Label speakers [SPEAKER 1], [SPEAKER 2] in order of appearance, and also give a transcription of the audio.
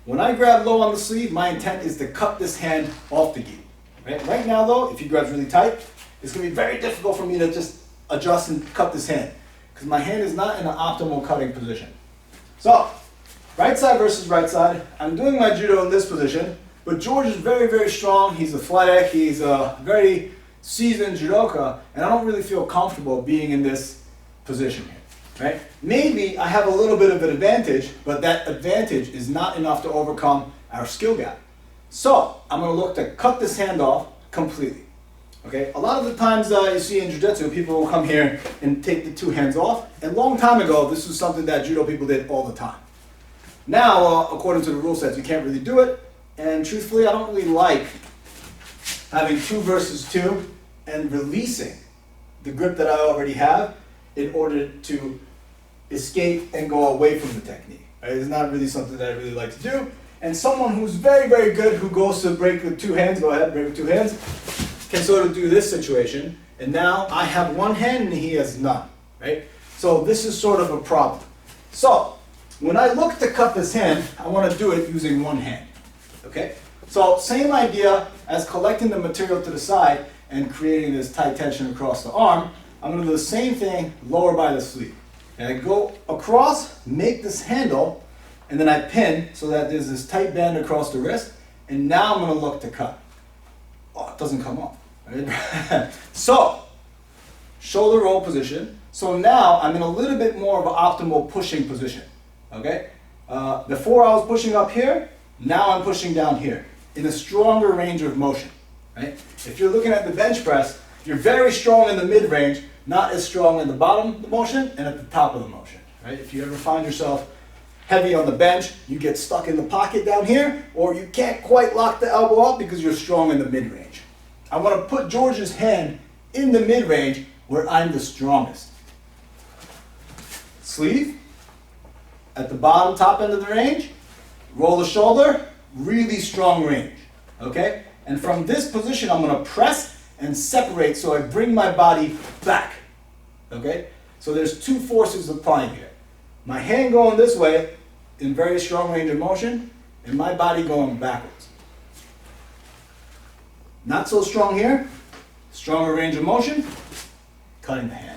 [SPEAKER 1] When I grab low on the sleeve, my intent is to cut this hand off the gi. Right now though, if he grabs really tight, it's going to be very difficult for me to just adjust and cut this hand, because my hand is not in an optimal cutting position. So, right side versus right side, I'm doing my judo in this position, but George is very, very strong. He's athletic, he's a very seasoned judoka, and I don't really feel comfortable being in this position here, right? Maybe I have a little bit of an advantage, but that advantage is not enough to overcome our skill gap. So, I'm going to look to cut this hand off completely. Okay? A lot of the times you see in jiu-jitsu, people will come here and take the two hands off, and a long time ago, this was something that judo people did all the time. Now, according to the rule sets, you can't really do it, and truthfully, I don't really like having 2 versus 2 and releasing the grip that I already have in order to escape and go away from the technique. Right? It's not really something that I really like to do. And someone who's very, very good, who goes to break with 2 hands, go ahead, break with 2 hands, can sort of do this situation. And now I have 1 hand and he has none, right? So this is sort of a problem. So when I look to cut this hand, I want to do it using 1 hand, okay? So same idea as collecting the material to the side and creating this tight tension across the arm. I'm going to do the same thing lower by the sleeve. And I go across, make this handle, and then I pin so that there's this tight band across the wrist, and now I'm going to look to cut. Oh, it doesn't come off. Right? So, shoulder roll position. So now I'm in a little bit more of an optimal pushing position. Okay? Before I was pushing up here, now I'm pushing down here in a stronger range of motion. Right? If you're looking at the bench press, you're very strong in the mid-range, not as strong in the bottom of the motion and at the top of the motion. Right? If you ever find yourself heavy on the bench, you get stuck in the pocket down here, or you can't quite lock the elbow up because you're strong in the mid-range. I want to put George's hand in the mid-range where I'm the strongest. Sleeve, at the bottom, top end of the range, roll the shoulder, really strong range, okay? And from this position, I'm going to press and separate so I bring my body back, okay? So there's 2 forces applying here. My hand going this way in very strong range of motion, and my body going backwards. Not so strong here, stronger range of motion, cutting the hand.